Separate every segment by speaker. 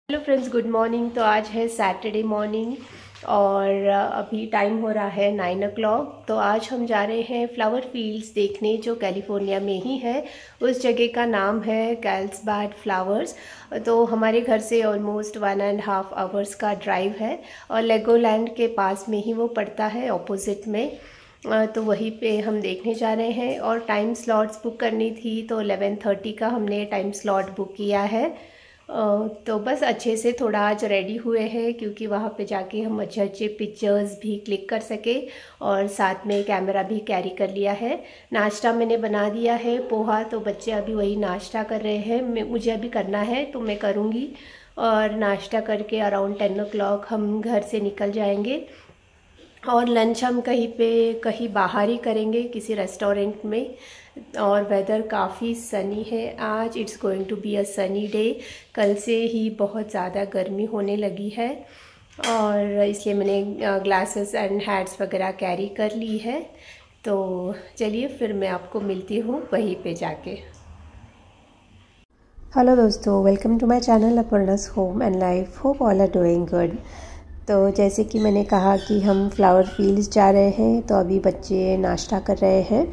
Speaker 1: Hello friends, good morning. तो आज है सैटरडे मॉर्निंग और अभी टाइम हो रहा है 9 o'clock। तो आज हम जा रहे हैं फ्लावर फील्ड्स देखने, जो कैलिफोर्निया में ही है। उस जगह का नाम है कार्लसबाड फ्लावर्स। तो हमारे घर से ऑलमोस्ट 1.5 आवर्स का ड्राइव है और लेगोलैंड के पास में ही वो पड़ता है, ऑपोजिट में। तो वहीं पे हम देखने जा रहे हैं और टाइम स्लॉट्स बुक करनी थी, तो 11:30 का हमने टाइम स्लॉट बुक किया है। तो बस अच्छे से थोड़ा आज रेडी हुए हैं, क्योंकि वहाँ पे जाके हम अच्छे अच्छे पिक्चर्स भी क्लिक कर सके और साथ में कैमरा भी कैरी कर लिया है। नाश्ता मैंने बना दिया है, पोहा। तो बच्चे अभी वही नाश्ता कर रहे हैं, मुझे अभी करना है तो मैं करूँगी। और नाश्ता करके अराउंड 10 o'clock हम घर से निकल जाएंगे और लंच हम कहीं बाहर ही करेंगे, किसी रेस्टोरेंट में। और वेदर काफ़ी सनी है आज, it's going to be a sunny day. कल से ही बहुत ज़्यादा गर्मी होने लगी है और इसलिए मैंने ग्लासेस एंड हैट्स वगैरह कैरी कर ली है। तो चलिए फिर मैं आपको मिलती हूँ वहीं पे जाके। हेलो दोस्तों, welcome to my channel Aparna's home and life. Hope all are doing good. तो जैसे कि मैंने कहा कि हम फ्लावर फील्ड्स जा रहे हैं, तो अभी बच्चे नाश्ता कर रहे हैं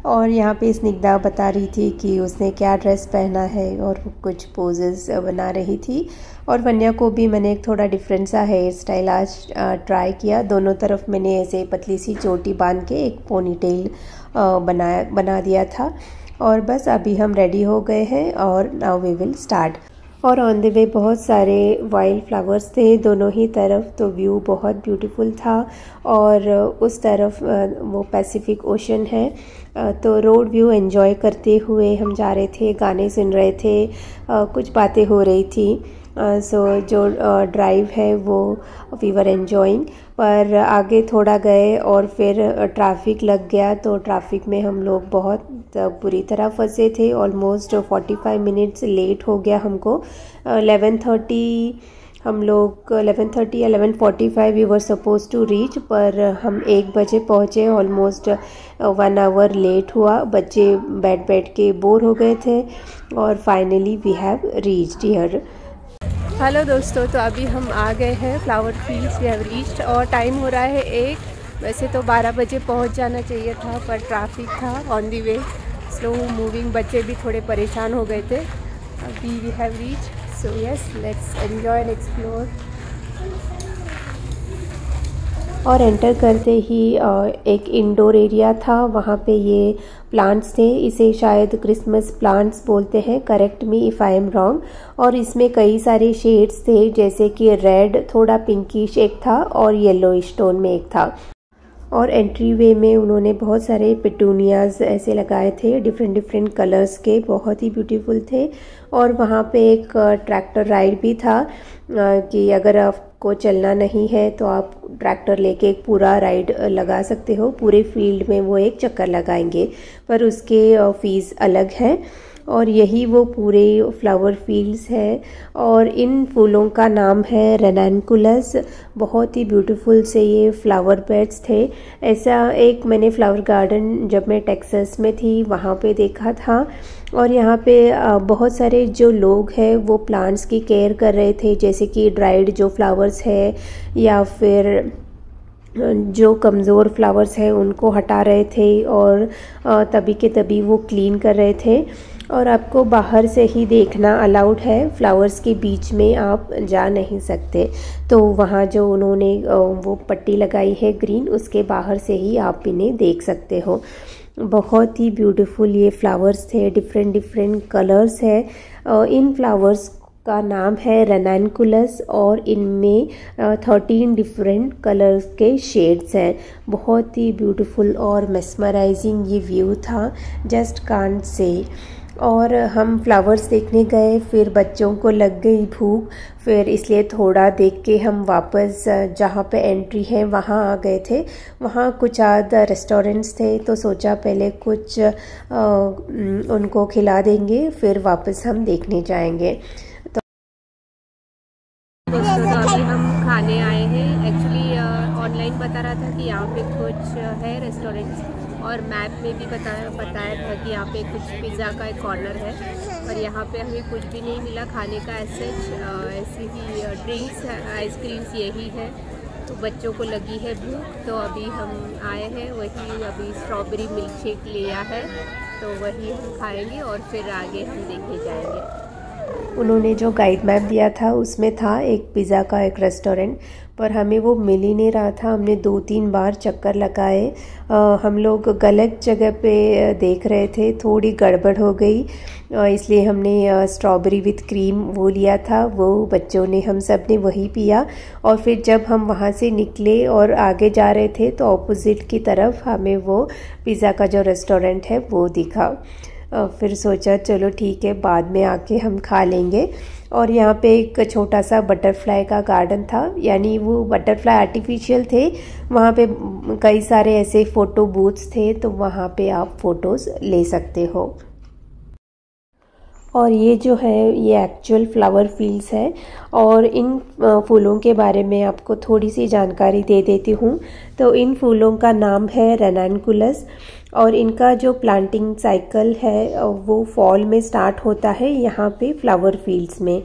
Speaker 1: और यहाँ पे स्निग्धा बता रही थी कि उसने क्या ड्रेस पहना है और कुछ पोजेस बना रही थी। और वन्या को भी मैंने एक थोड़ा डिफरेंट सा हेयर स्टाइल आज ट्राई किया। दोनों तरफ मैंने ऐसे पतली सी चोटी बांध के एक पोनीटेल बना दिया था। और बस अभी हम रेडी हो गए हैं और नाउ वी विल स्टार्ट। और ऑन द वे बहुत सारे वाइल्ड फ्लावर्स थे दोनों ही तरफ, तो व्यू बहुत ब्यूटीफुल था। और उस तरफ वो पैसिफिक ओशन है। तो रोड व्यू एंजॉय करते हुए हम जा रहे थे, गाने सुन रहे थे, कुछ बातें हो रही थी। सो जो ड्राइव है वो वी वर एंजॉइंग। पर आगे थोड़ा गए और फिर ट्रैफिक लग गया, तो ट्रैफिक में हम लोग बहुत बुरी तरह फंसे थे। ऑलमोस्ट 45 मिनट्स लेट हो गया हमको। 11:30 हम लोग 11:30 या 11:45 we were suppose to reach, पर हम 1 बजे पहुँचे। ऑलमोस्ट 1 आवर लेट हुआ, बच्चे बैठ के बोर हो गए थे और finally we have reached here. Hello दोस्तों, तो अभी हम आ गए हैं flower fields, we have reached और टाइम हो रहा है 1। वैसे तो 12 बजे पहुंच जाना चाहिए था, पर ट्रैफिक था on the way, slow moving, बच्चे भी थोड़े परेशान हो गए थे। अभी we have reached, so yes, let's enjoy and explore. और एंटर करते ही एक इंडोर एरिया था, वहाँ पे ये प्लांट्स थे। इसे शायद क्रिसमस प्लांट्स बोलते हैं, correct me if I am wrong. और इसमें कई सारे शेड्स थे, जैसे कि रेड, थोड़ा पिंकिश एक था और येलोइश टोन में एक था। और एंट्री वे में उन्होंने बहुत सारे पिटूनियाज ऐसे लगाए थे, डिफरेंट कलर्स के, बहुत ही ब्यूटीफुल थे। और वहाँ पे एक ट्रैक्टर राइड भी था कि अगर आपको चलना नहीं है तो आप ट्रैक्टर लेके एक पूरा राइड लगा सकते हो। पूरे फील्ड में वो एक चक्कर लगाएंगे, पर उसके फ़ीस अलग है। और यही वो पूरे फ्लावर फील्ड्स है और इन फूलों का नाम है रेनैनकुलस। बहुत ही ब्यूटीफुल से ये फ्लावर बेड्स थे। ऐसा एक मैंने फ्लावर गार्डन जब मैं टेक्सास में थी वहाँ पे देखा था। और यहाँ पे बहुत सारे जो लोग हैं वो प्लांट्स की केयर कर रहे थे, जैसे कि ड्राइड जो फ्लावर्स है या फिर जो कमज़ोर फ्लावर्स हैं उनको हटा रहे थे और तभी के तभी वो क्लीन कर रहे थे। और आपको बाहर से ही देखना अलाउड है, फ्लावर्स के बीच में आप जा नहीं सकते। तो वहाँ जो उन्होंने वो पट्टी लगाई है ग्रीन, उसके बाहर से ही आप इन्हें देख सकते हो। बहुत ही ब्यूटीफुल ये फ्लावर्स थे, डिफरेंट कलर्स है। इन फ्लावर्स का नाम है रेनैनकुलस और इनमें 13 डिफरेंट कलर्स के शेड्स हैं। बहुत ही ब्यूटीफुल और मेस्मराइजिंग ये व्यू था, जस्ट कांट से। और हम फ्लावर्स देखने गए, फिर बच्चों को लग गई भूख, फिर इसलिए थोड़ा देख के हम वापस जहाँ पे एंट्री है वहाँ आ गए थे। वहाँ कुछ आध रेस्टोरेंट्स थे, तो सोचा पहले कुछ उनको खिला देंगे, फिर वापस हम देखने जाएंगे। दोस्तों, तो अभी हम खाने आए हैं। एक्चुअली ऑनलाइन बता रहा था कि यहाँ पे कुछ है रेस्टोरेंट्स और मैप में भी बताया था कि यहाँ पे कुछ पिज़्ज़ा का एक कॉर्नर है, और यहाँ पे हमें कुछ भी नहीं मिला खाने का ऐसे ही ड्रिंक्स आइसक्रीम्स यही है। तो बच्चों को लगी है भूख, तो अभी हम आए हैं, वही अभी स्ट्रॉबेरी मिल्क शेक लिया है, तो वही हम खाएंगे और फिर आगे हम देखने जाएंगे। उन्होंने जो गाइड मैप दिया था उसमें था एक पिज़्ज़ा का एक रेस्टोरेंट, पर हमें वो मिल ही नहीं रहा था। हमने 2-3 बार चक्कर लगाए, हम लोग गलत जगह पे देख रहे थे, थोड़ी गड़बड़ हो गई, इसलिए हमने स्ट्रॉबेरी विथ क्रीम वो लिया था, वो बच्चों ने हम सब ने वही पिया। और फिर जब हम वहाँ से निकले और आगे जा रहे थे तो ऑपोजिट की तरफ हमें वो पिज़्ज़ा का जो रेस्टोरेंट है वो दिखा। फिर सोचा चलो ठीक है, बाद में आके हम खा लेंगे। और यहाँ पे एक छोटा सा बटरफ्लाई का गार्डन था, यानी वो बटरफ्लाई आर्टिफिशियल थे, वहाँ पे कई सारे ऐसे फ़ोटो बूथ्स थे, तो वहाँ पे आप फ़ोटोज़ ले सकते हो। और ये जो है ये एक्चुअल फ्लावर फील्ड्स है, और इन फूलों के बारे में आपको थोड़ी सी जानकारी दे देती हूँ। तो इन फूलों का नाम है रेनानकुलस, और इनका जो प्लांटिंग साइकिल है वो फॉल में स्टार्ट होता है यहाँ पे फ्लावर फील्ड्स में,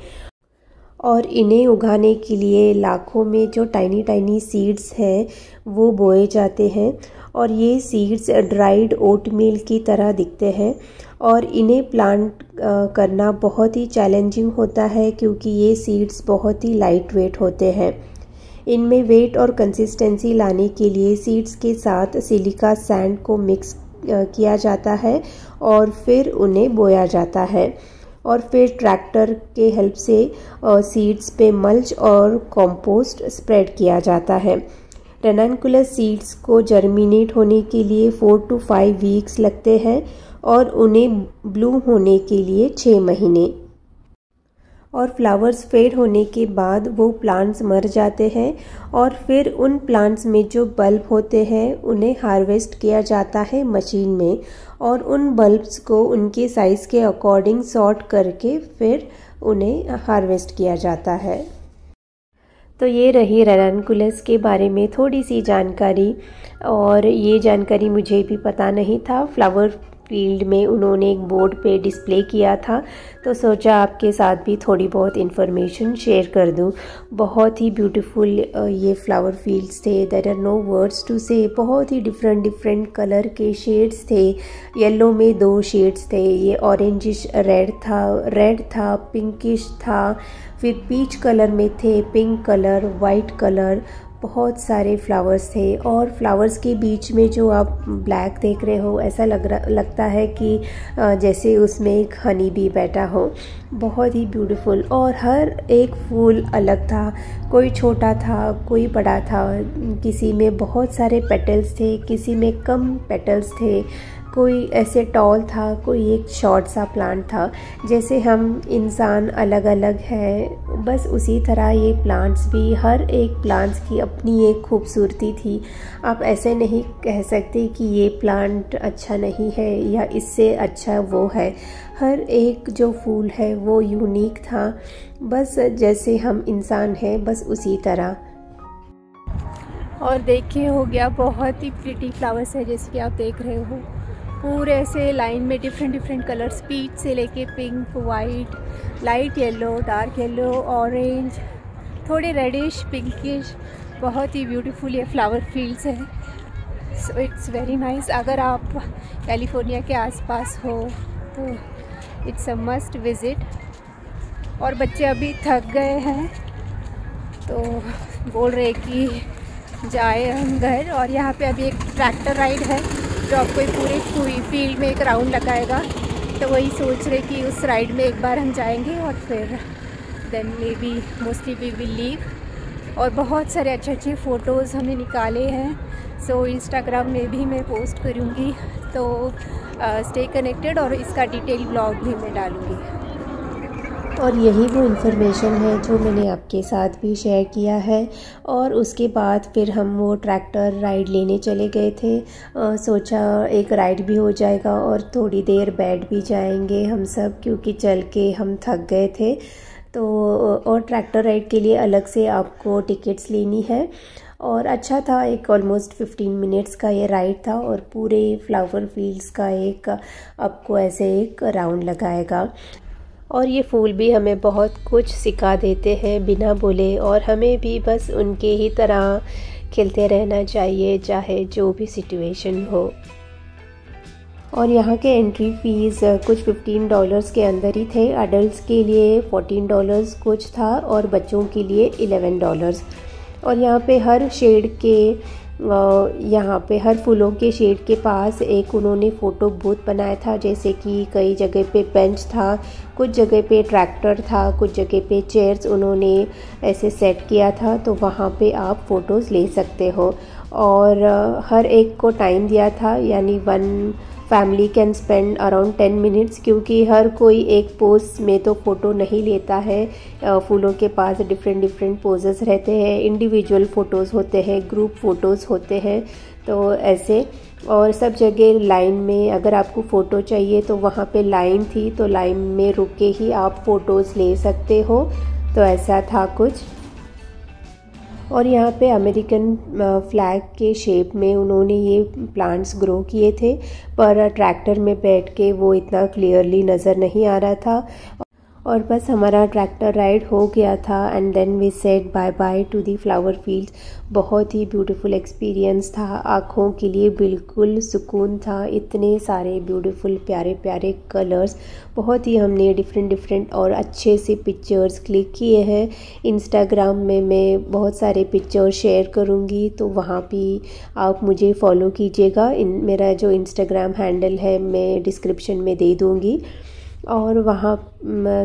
Speaker 1: और इन्हें उगाने के लिए लाखों में जो टाइनी टाइनी सीड्स हैं वो बोए जाते हैं, और ये सीड्स ड्राइड ओटमील की तरह दिखते हैं। और इन्हें प्लांट करना बहुत ही चैलेंजिंग होता है, क्योंकि ये सीड्स बहुत ही लाइट वेट होते हैं। इनमें वेट और कंसिस्टेंसी लाने के लिए सीड्स के साथ सिलिका सैंड को मिक्स किया जाता है, और फिर उन्हें बोया जाता है, और फिर ट्रैक्टर के हेल्प से सीड्स पे मल्च और कंपोस्ट स्प्रेड किया जाता है। रेनानकुलस सीड्स को जर्मिनेट होने के लिए 4 to 5 वीक्स लगते हैं, और उन्हें ब्लूम होने के लिए 6 महीने। और फ्लावर्स फेड होने के बाद वो प्लांट्स मर जाते हैं, और फिर उन प्लांट्स में जो बल्ब होते हैं उन्हें हार्वेस्ट किया जाता है मशीन में, और उन बल्ब्स को उनके साइज़ के अकॉर्डिंग सॉर्ट करके फिर उन्हें हार्वेस्ट किया जाता है। तो ये रही रेनानकुलस के बारे में थोड़ी सी जानकारी, और ये जानकारी मुझे भी पता नहीं था। फ्लावर फील्ड में उन्होंने एक बोर्ड पे डिस्प्ले किया था, तो सोचा आपके साथ भी थोड़ी बहुत इन्फॉर्मेशन शेयर कर दूं। बहुत ही ब्यूटीफुल ये फ्लावर फील्ड्स थे, there are no words to say. बहुत ही डिफरेंट कलर के शेड्स थे, येलो में 2 शेड्स थे, ये ऑरेंजिश रेड था, पिंकिश था, फिर पीच कलर में थे, पिंक कलर, वाइट कलर, बहुत सारे फ्लावर्स थे। और फ्लावर्स के बीच में जो आप ब्लैक देख रहे हो, ऐसा लगता है कि जैसे उसमें एक हनी बी बैठा हो। बहुत ही ब्यूटीफुल, और हर एक फूल अलग था, कोई छोटा था, कोई बड़ा था, किसी में बहुत सारे पेटल्स थे, किसी में कम पेटल्स थे, कोई ऐसे टॉल था, कोई एक शॉर्ट सा प्लांट था। जैसे हम इंसान अलग अलग है, बस उसी तरह ये प्लांट्स भी, हर एक प्लांट्स की अपनी एक खूबसूरती थी। आप ऐसे नहीं कह सकते कि ये प्लांट अच्छा नहीं है या इससे अच्छा वो है। हर एक जो फूल है वो यूनिक था, बस जैसे हम इंसान हैं बस उसी तरह। और देखिए हो गया, बहुत ही प्रिटी फ्लावर्स है, जैसे कि आप देख रहे हो, पूरे ऐसे लाइन में डिफरेंट कलर्स, पीच से लेके pink, white, light yellow, dark yellow, orange, थोड़े रेडिश, पिंकिश। बहुत ही ब्यूटीफुल ये फ्लावर फील्ड्स है। So it's very nice. अगर आप कैलिफोर्निया के आसपास हो तो इट्स अ मस्ट विज़िट। और बच्चे अभी थक गए हैं तो बोल रहे कि जाए हम घर। और यहाँ पे अभी एक ट्रैक्टर राइड है जो आपको पूरे फील्ड में एक राउंड लगाएगा, तो वही सोच रहे कि उस राइड में एक बार हम जाएंगे और फिर then maybe mostly we will leave. और बहुत सारे अच्छे फ़ोटोज़ हमने निकाले हैं, सो इंस्टाग्राम में भी मैं पोस्ट करूँगी, तो स्टे कनेक्टेड, और इसका डिटेल ब्लॉग भी मैं डालूँगी। और यही वो इन्फॉर्मेशन है जो मैंने आपके साथ भी शेयर किया है। और उसके बाद फिर हम वो ट्रैक्टर राइड लेने चले गए थे। सोचा एक राइड भी हो जाएगा और थोड़ी देर बैठ भी जाएंगे हम सब, क्योंकि चल के हम थक गए थे। तो और ट्रैक्टर राइड के लिए अलग से आपको टिकट्स लेनी है। और अच्छा था। एक ऑलमोस्ट 15 मिनट्स का ये राइड था और पूरे फ्लावर फील्ड्स का एक आपको ऐसे एक राउंड लगाएगा। और ये फूल भी हमें बहुत कुछ सिखा देते हैं बिना बोले, और हमें भी बस उनके ही तरह खिलते रहना चाहिए चाहे जो भी सिचुएशन हो। और यहाँ के एंट्री फ़ीस कुछ $15 के अंदर ही थे। अडल्ट्स के लिए $14 कुछ था और बच्चों के लिए $11। और यहाँ पे हर शेड के यहाँ पे हर फूलों के शेड के पास एक उन्होंने फ़ोटो बूथ बनाया था। जैसे कि कई जगह पे बेंच था, कुछ जगह पे ट्रैक्टर था, कुछ जगह पे चेयर्स उन्होंने ऐसे सेट किया था, तो वहाँ पे आप फ़ोटोज़ ले सकते हो। और हर एक को टाइम दिया था, यानी one family can spend around 10 minutes, क्योंकि हर कोई एक पोज में तो फ़ोटो नहीं लेता है। फूलों के पास डिफरेंट पोजेस रहते हैं, इंडिविजुअल फ़ोटोज़ होते हैं, ग्रुप फ़ोटोज़ होते हैं, तो ऐसे। और सब जगह लाइन में अगर आपको फ़ोटो चाहिए तो वहाँ पे लाइन थी, तो लाइन में रुक के ही आप फ़ोटोज़ ले सकते हो। तो ऐसा था कुछ। और यहाँ पे अमेरिकन फ्लैग के शेप में उन्होंने ये प्लांट्स ग्रो किए थे, पर ट्रैक्टर में बैठ के वो इतना क्लियरली नज़र नहीं आ रहा था। और बस हमारा ट्रैक्टर राइड हो गया था and then we said bye bye to the flower fields. बहुत ही ब्यूटीफुल एक्सपीरियंस था, आँखों के लिए बिल्कुल सुकून था। इतने सारे ब्यूटीफुल प्यारे प्यारे कलर्स, बहुत ही हमने डिफरेंट और अच्छे से पिक्चर्स क्लिक किए हैं। इंस्टाग्राम में मैं बहुत सारे पिक्चर शेयर करूँगी, तो वहाँ भी आप मुझे फॉलो कीजिएगा। मेरा जो इंस्टाग्राम हैंडल है मैं डिस्क्रिप्शन में दे दूँगी। और वहाँ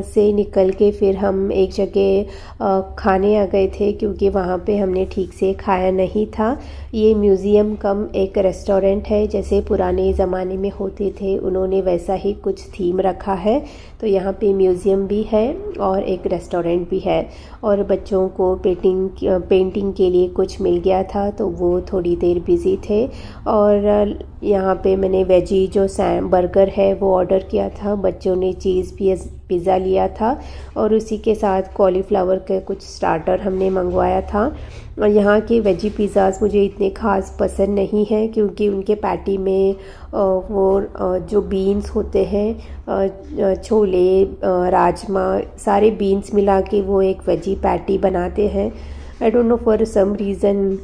Speaker 1: से निकल के फिर हम एक जगह खाने आ गए थे, क्योंकि वहाँ पे हमने ठीक से खाया नहीं था। ये म्यूज़ियम कम एक रेस्टोरेंट है, जैसे पुराने ज़माने में होते थे, उन्होंने वैसा ही कुछ थीम रखा है। तो यहाँ पे म्यूज़ियम भी है और एक रेस्टोरेंट भी है। और बच्चों को पेंटिंग के लिए कुछ मिल गया था, तो वो थोड़ी देर बिज़ी थे। और यहाँ पे मैंने वेजी जो बर्गर है वो ऑर्डर किया था, बच्चों ने चीज़ पिज़्ज़ा लिया था, और उसी के साथ कॉलीफ्लावर के कुछ स्टार्टर हमने मंगवाया था। और यहाँ के वेजी पिज़्ज़ाज़ मुझे इतने ख़ास पसंद नहीं हैं, क्योंकि उनके पैटी में वो जो बीन्स होते हैं, छोले, राजमा, सारे बीन्स मिला के वो एक वेजी पैटी बनाते हैं। I don't know for some reason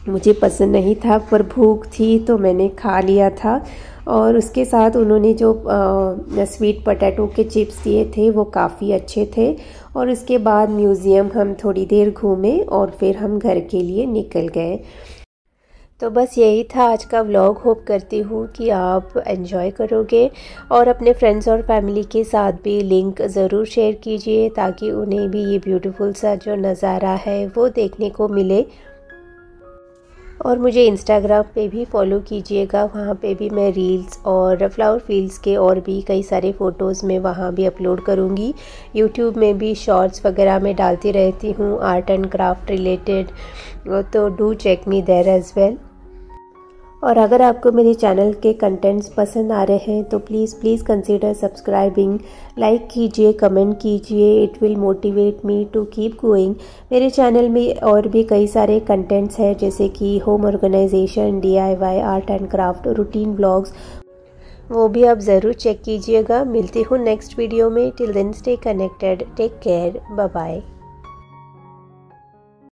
Speaker 1: मुझे पसंद नहीं था, पर भूख थी तो मैंने खा लिया था। और उसके साथ उन्होंने जो स्वीट पोटैटो के चिप्स दिए थे वो काफ़ी अच्छे थे। और उसके बाद म्यूज़ियम हम थोड़ी देर घूमे और फिर हम घर के लिए निकल गए। तो बस यही था आज का व्लॉग। होप करती हूँ कि आप एंजॉय करोगे, और अपने फ्रेंड्स और फैमिली के साथ भी लिंक ज़रूर शेयर कीजिए, ताकि उन्हें भी ये ब्यूटीफुल सा जो नज़ारा है वो देखने को मिले। और मुझे इंस्टाग्राम पे भी फॉलो कीजिएगा, वहाँ पे भी मैं रील्स और फ्लावर फील्ड्स के और भी कई सारे फ़ोटोज़ मैं वहाँ भी अपलोड करूँगी। यूट्यूब में भी शॉर्ट्स वगैरह मैं डालती रहती हूँ आर्ट एंड क्राफ्ट रिलेटेड, तो do check me there as well. और अगर आपको मेरे चैनल के कंटेंट्स पसंद आ रहे हैं तो प्लीज़ कंसीडर सब्सक्राइबिंग, लाइक कीजिए, कमेंट कीजिए, it will motivate me to keep going. मेरे चैनल में और भी कई सारे कंटेंट्स हैं, जैसे कि home organisation, DIY, art and craft, routine vlogs, वो भी आप ज़रूर चेक कीजिएगा। मिलती हूँ नेक्स्ट वीडियो में। Till then stay connected, take care, bye bye.